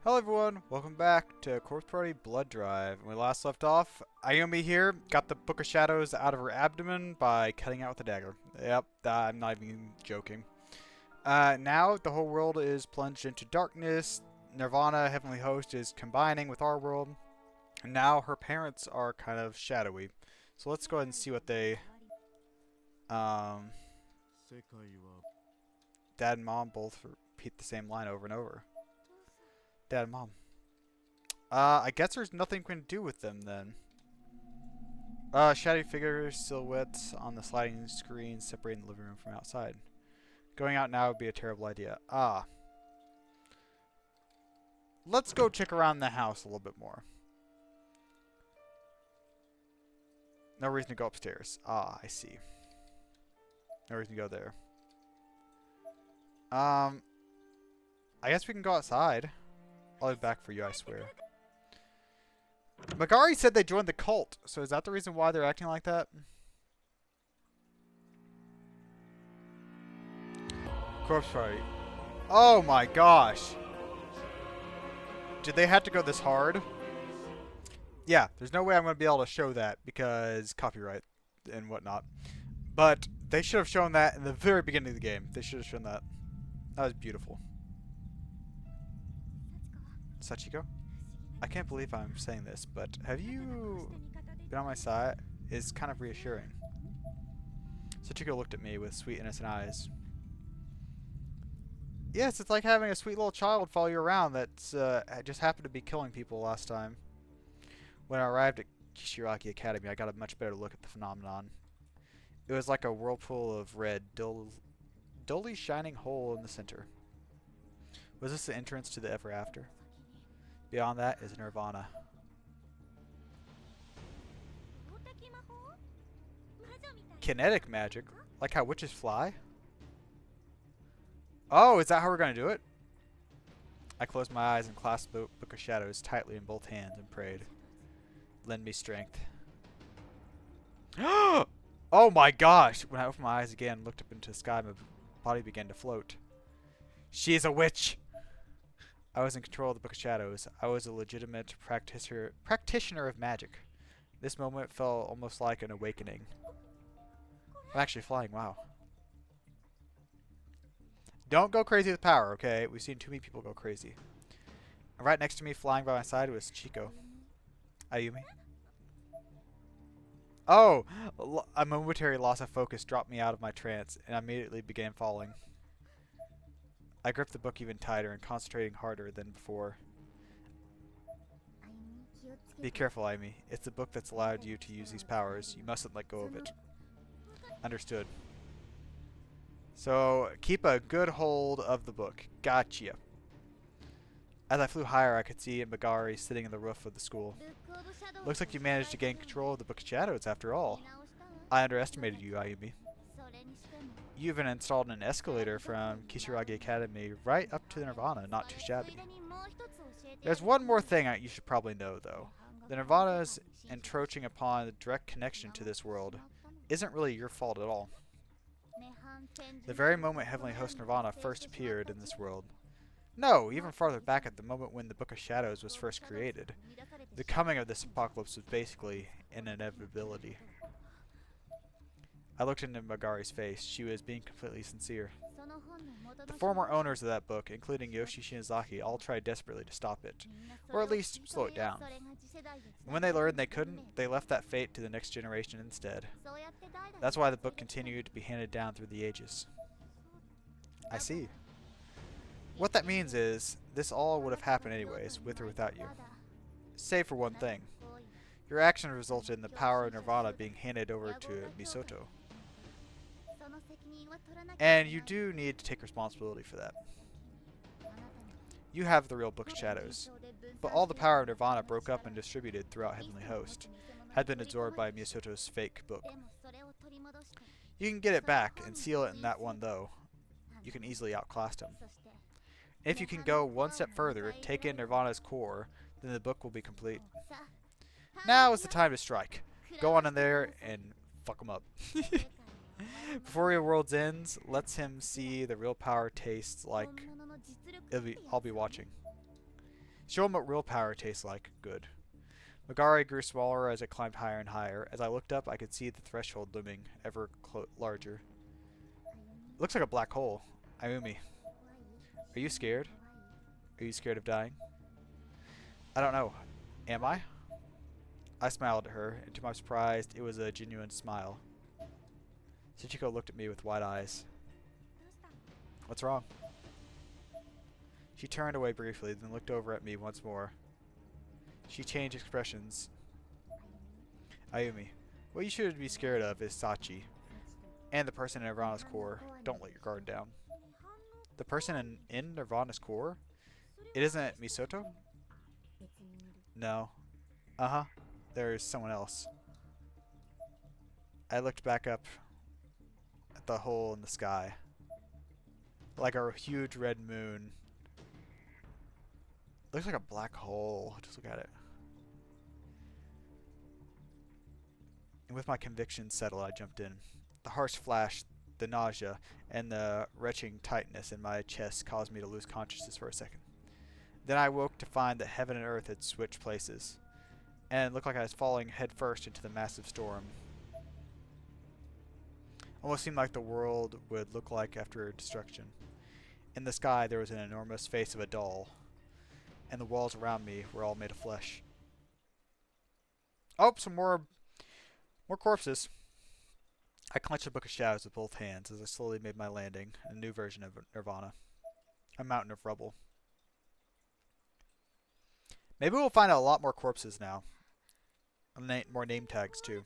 Hello everyone, welcome back to Corpse Party Blood Drive. When we last left off, Ayumi here got the Book of Shadows out of her abdomen by cutting out with a dagger. Yep, I'm not even joking. Now the whole world is plunged into darkness. Nirvana, Heavenly Host, is combining with our world. And now her parents are kind of shadowy. So let's go ahead and see what they... Dad and Mom both repeat the same line over and over. Dad and Mom. I guess there's nothing we can do with them then. Shadowy figures, silhouettes on the sliding screen separating the living room from outside. Going out now would be a terrible idea. Let's go check around the house a little bit more. No reason to go upstairs. I see. No reason to go there. I guess we can go outside. I'll be back for you, I swear. Magari said they joined the cult, so is that the reason why they're acting like that? Corpse Party. Oh my gosh. Did they have to go this hard? Yeah, there's no way I'm going to be able to show that because copyright and whatnot. But they should have shown that in the very beginning of the game. They should have shown that. That was beautiful. Sachiko? I can't believe I'm saying this, but have you been on my side? It's kind of reassuring. Sachiko looked at me with sweet, innocent eyes. Yes, it's like having a sweet little child follow you around that's just happened to be killing people last time. When I arrived at Kishiraki Academy, I got a much better look at the phenomenon. It was like a whirlpool of red, dully shining hole in the center. Was this the entrance to the ever after? Beyond that is Nirvana. Kinetic magic? Like how witches fly? Oh, is that how we're going to do it? I closed my eyes and clasped the Book of Shadows tightly in both hands and prayed. Lend me strength. Oh my gosh! When I opened my eyes again, looked up into the sky, my body began to float. She is a witch! I was in control of the Book of Shadows. I was a legitimate practitioner of magic. This moment felt almost like an awakening. I'm actually flying, wow. Don't go crazy with power, okay? We've seen too many people go crazy. And right next to me, flying by my side, was Sachiko. Ayumi. Oh! A momentary loss of focus dropped me out of my trance, and I immediately began falling. I gripped the book even tighter and concentrating harder than before. Be careful, Ayumi. It's the book that's allowed you to use these powers. You mustn't let go of it. Understood. So, keep a good hold of the book. Gotcha. As I flew higher, I could see Magari sitting in the roof of the school. Looks like you managed to gain control of the Book of Shadows after all. I underestimated you, Ayumi. You even installed an escalator from Kishiragi Academy right up to the Nirvana, not too shabby. There's one more thing you should probably know, though. The Nirvana's encroaching upon the direct connection to this world isn't really your fault at all. The very moment Heavenly Host Nirvana first appeared in this world, no, even farther back at the moment when the Book of Shadows was first created, the coming of this apocalypse was basically an inevitability. I looked into Magari's face. She was being completely sincere. The former owners of that book, including Yoshi Shinozaki, all tried desperately to stop it, or at least slow it down. And when they learned they couldn't, they left that fate to the next generation instead. That's why the book continued to be handed down through the ages. I see. What that means is, this all would have happened anyways, with or without you. Save for one thing. Your action resulted in the power of Nirvana being handed over to Misoto. And you do need to take responsibility for that. You have the real Book of Shadows, but all the power of Nirvana broke up and distributed throughout Heavenly Host had been absorbed by Misoto's fake book. You can get it back and seal it in that one, though. You can easily outclass him. If you can go one step further, take in Nirvana's core, then the book will be complete. Now is the time to strike. Go on in there and fuck him up. Before your world's ends, lets him see the real power tastes like. I'll be watching. Show him what real power tastes like. Good. Megari grew smaller as it climbed higher and higher. As I looked up, I could see the threshold looming ever larger. It looks like a black hole. Ayumi, are you scared? Are you scared of dying? I don't know. Am I? I smiled at her, and to my surprise, it was a genuine smile. Sachiko looked at me with wide eyes. What's wrong? She turned away briefly, then looked over at me once more. She changed expressions. Ayumi, what you should be scared of is Sachi, and the person in Nirvana's core. Don't let your guard down. The person in Nirvana's core? It isn't Misoto? No. Uh-huh. There's someone else. I looked back up at the hole in the sky. Like a huge red moon. Looks like a black hole. Just look at it. And with my conviction settled, I jumped in. The harsh flash, the nausea, and the retching tightness in my chest caused me to lose consciousness for a second. Then I woke to find that heaven and earth had switched places, and it looked like I was falling headfirst into the massive storm. Almost seemed like the world would look like after destruction. In the sky there was an enormous face of a doll, and the walls around me were all made of flesh. Oh, some more corpses. I clenched the Book of Shadows with both hands as I slowly made my landing in a new version of Nirvana. A mountain of rubble. Maybe we'll find out a lot more corpses now. More name tags, too.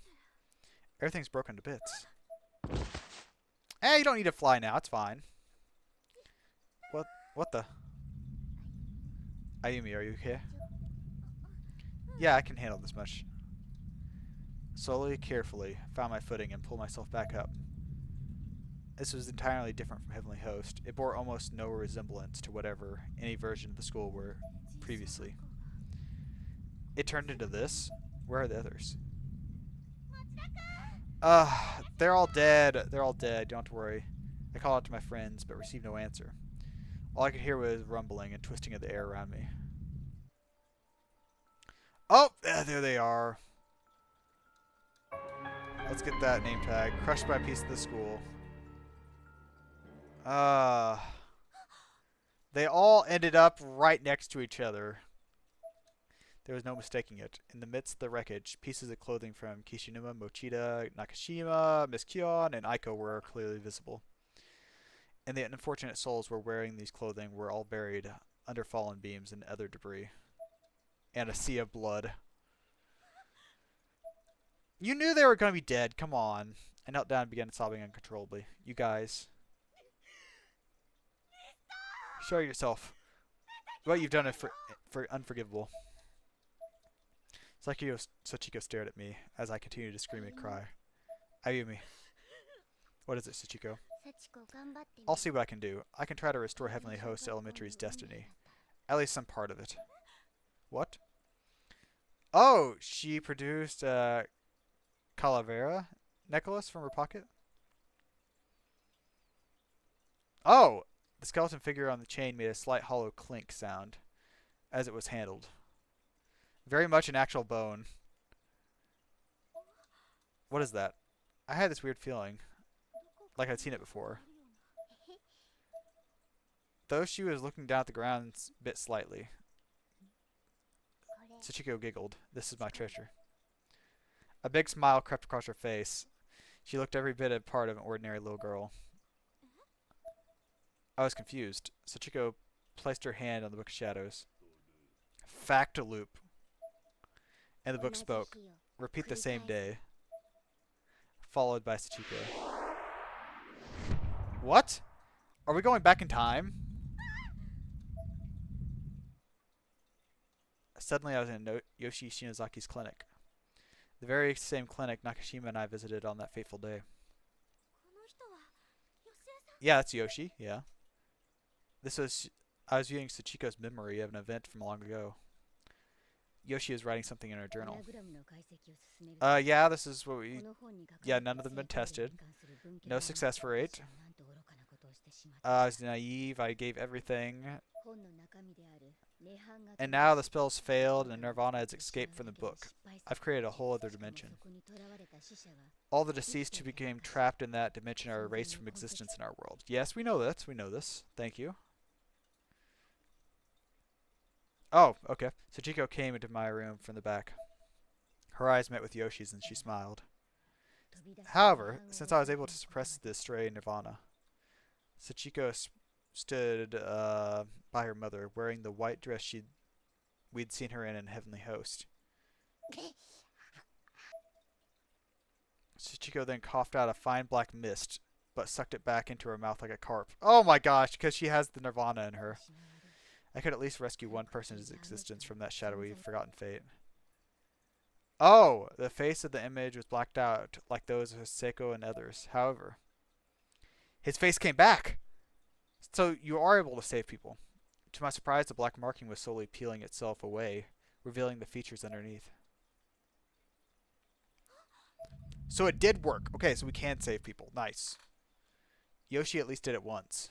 Everything's broken to bits. Hey, you don't need to fly now. It's fine. What the? Ayumi, are you okay? Yeah, I can handle this much. Slowly, carefully, I found my footing and pulled myself back up. This was entirely different from Heavenly Host. It bore almost no resemblance to whatever any version of the school were previously. It turned into this? Where are the others? They're all dead. They're all dead. Don't have to worry. I called out to my friends, but received no answer. All I could hear was rumbling and twisting of the air around me. Oh, there they are. Let's get that name tag. Crushed by a piece of the school. They all ended up right next to each other. There was no mistaking it. In the midst of the wreckage, pieces of clothing from Kishinuma, Mochida, Nakashima, Miss Kyon, and Aiko were clearly visible. And the unfortunate souls were wearing these clothing were all buried under fallen beams and other debris. And a sea of blood. You knew they were going to be dead. Come on. I knelt down and began sobbing uncontrollably. You guys. Show yourself. What you've done is for unforgivable. Sachiko stared at me as I continued to scream and cry. Ayumi. What is it, Sachiko? I'll see what I can do. I can try to restore Heavenly Host Elementary's destiny. At least some part of it. What? Oh, she produced a Calavera necklace from her pocket? Oh! The skeleton figure on the chain made a slight hollow clink sound as it was handled. Very much an actual bone. What is that? I had this weird feeling. Like I'd seen it before. Though she was looking down at the ground a bit slightly. Sachiko giggled. This is my treasure. A big smile crept across her face. She looked every bit a part of an ordinary little girl. I was confused. Sachiko placed her hand on the Book of Shadows. Fact-a-loop. And the book spoke. Repeat the same day. Followed by Sachiko. What? Are we going back in time? Suddenly I was in Yoshi Shinozaki's clinic. The very same clinic Nakashima and I visited on that fateful day. Yeah, that's Yoshi, yeah. I was viewing Sachiko's memory of an event from long ago. Yoshi is writing something in her journal. Yeah, this is what yeah, none of them been tested. No success rate. I was naive. I gave everything. And now the spell's failed and Nirvana has escaped from the book. I've created a whole other dimension. All the deceased who became trapped in that dimension are erased from existence in our world. Yes, we know this. We know this. Thank you. Oh, okay. Sachiko came into my room from the back. Her eyes met with Yoshi's and she smiled. However, since I was able to suppress the stray Nirvana, Sachiko stood by her mother, wearing the white dress we'd seen her in Heavenly Host. Sachiko then coughed out a fine black mist, but sucked it back into her mouth like a carp. Oh my gosh, because she has the Nirvana in her. I could at least rescue one person's existence from that shadowy, forgotten fate. Oh, the face of the image was blacked out, like those of Sachiko and others. However, his face came back! So you are able to save people. To my surprise, the black marking was slowly peeling itself away, revealing the features underneath. So it did work. Okay, so we can save people. Nice. Yoshi at least did it once.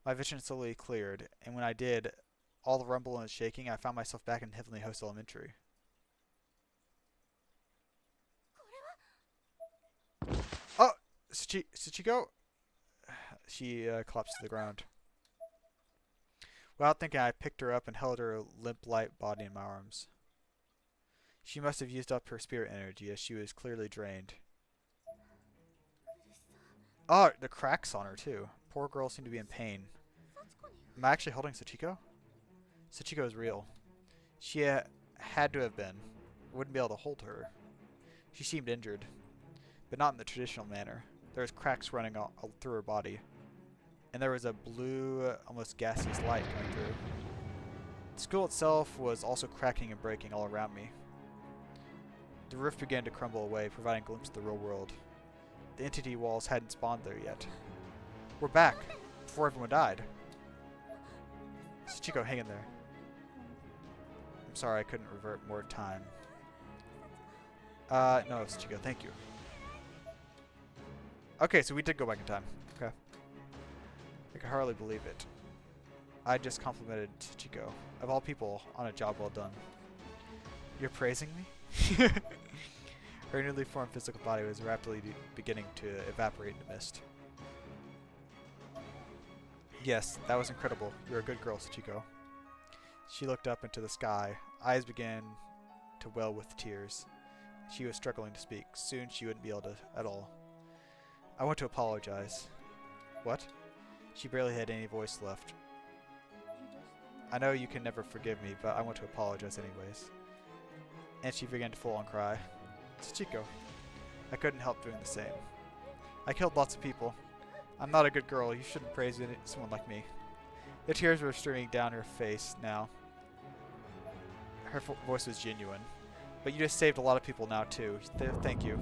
My vision slowly cleared, and when I did, all the rumble and shaking, I found myself back in Heavenly Host Elementary. Oh! Sachiko? She collapsed to the ground. Without thinking, I picked her up and held her limp, light body in my arms. She must have used up her spirit energy, as she was clearly drained. Oh, the cracks on her, too. Poor girl seemed to be in pain. Am I actually holding Sachiko? Sachiko is real. She had to have been. I wouldn't be able to hold her. She seemed injured, but not in the traditional manner. There was cracks running all through her body, and there was a blue, almost gaseous light coming through. The school itself was also cracking and breaking all around me. The roof began to crumble away, providing a glimpse of the real world. The entity walls hadn't spawned there yet. We're back, before everyone died. Sachiko, hang in there. I'm sorry I couldn't revert more time. No, Sachiko, thank you. Okay, so we did go back in time. Okay. I can hardly believe it. I just complimented Sachiko, of all people, on a job well done. You're praising me? Her newly formed physical body was rapidly beginning to evaporate into mist. Yes, that was incredible. You're a good girl, Sachiko. She looked up into the sky. Eyes began to well with tears. She was struggling to speak. Soon she wouldn't be able to at all. I want to apologize. What? She barely had any voice left. I know you can never forgive me, but I want to apologize anyways. And she began to full-on cry. Sachiko, I couldn't help doing the same. I killed lots of people. I'm not a good girl. You shouldn't praise someone like me. The tears were streaming down her face now. Her voice was genuine. But you just saved a lot of people now, too. Thank you.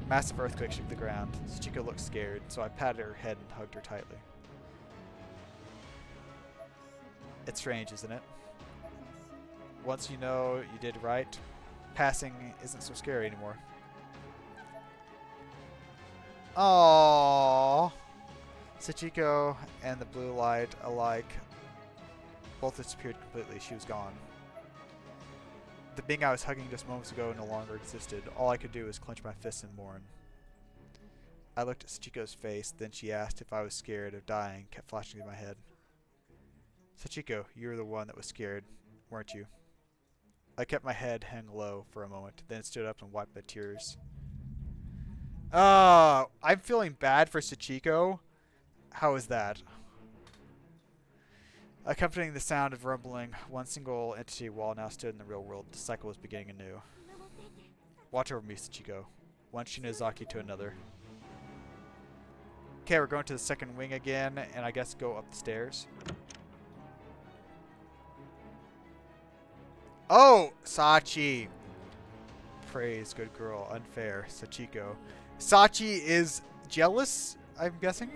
A massive earthquake shook the ground. Sachiko looked scared, so I patted her head and hugged her tightly. It's strange, isn't it? Once you know you did right, passing isn't so scary anymore. Aww. Sachiko and the blue light alike both disappeared completely. She was gone. The being I was hugging just moments ago no longer existed. All I could do was clench my fists and mourn. I looked at Sachiko's face, then she asked if I was scared of dying, kept flashing through my head. Sachiko, you were the one that was scared, weren't you? I kept my head hung low for a moment, then stood up and wiped my tears. I'm feeling bad for Sachiko. How is that? Accompanying the sound of rumbling, one single entity wall now stood in the real world. The cycle was beginning anew. Watch over me, Sachiko. One Shinozaki to another. Okay, we're going to the second wing again, and I guess go up the stairs. Oh! Sachi! Praise, good girl. Unfair. Sachiko. Sachi is jealous, I'm guessing?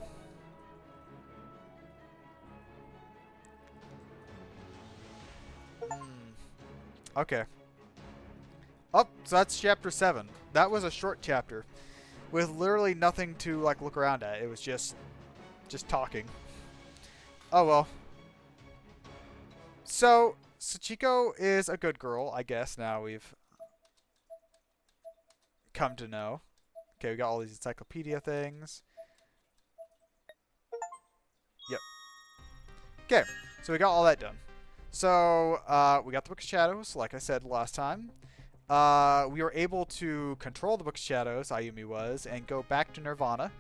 Okay. Oh, so that's chapter 7. That was a short chapter with literally nothing to like look around at. It was just talking. Oh well. So, Sachiko is a good girl, I guess, now we've come to know. Okay, we got all these encyclopedia things. Yep. Okay, so we got all that done. So, we got the Book of Shadows, like I said last time. We were able to control the Book of Shadows, Ayumi was, and go back to Nirvana.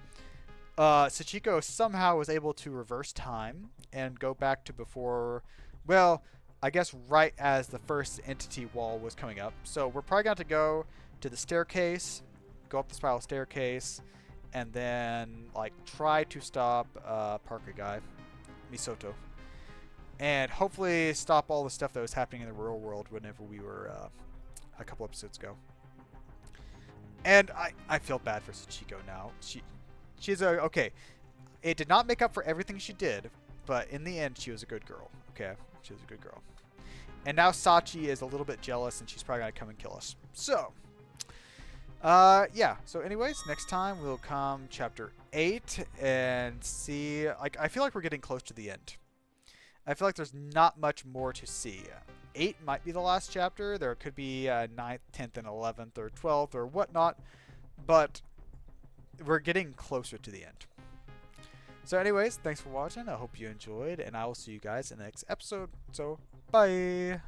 Sachiko somehow was able to reverse time and go back to before, well, I guess right as the first entity wall was coming up. So we're probably going to go to the staircase, go up the spiral staircase, and then like try to stop Parker guy, Misoto, and hopefully stop all the stuff that was happening in the real world whenever we were a couple episodes ago. And I feel bad for Sachiko now. She's a okay. It did not make up for everything she did, but in the end, she was a good girl. Okay, she was a good girl. And now Sachi is a little bit jealous, and she's probably gonna come and kill us. So, yeah. So, anyways, next time we'll come chapter 8 and see. Like, I feel like we're getting close to the end. I feel like there's not much more to see. 8 might be the last chapter. There could be 9th, 10th, and 11th, or 12th, or whatnot. But we're getting closer to the end. So anyways, thanks for watching. I hope you enjoyed, and I will see you guys in the next episode. So, bye!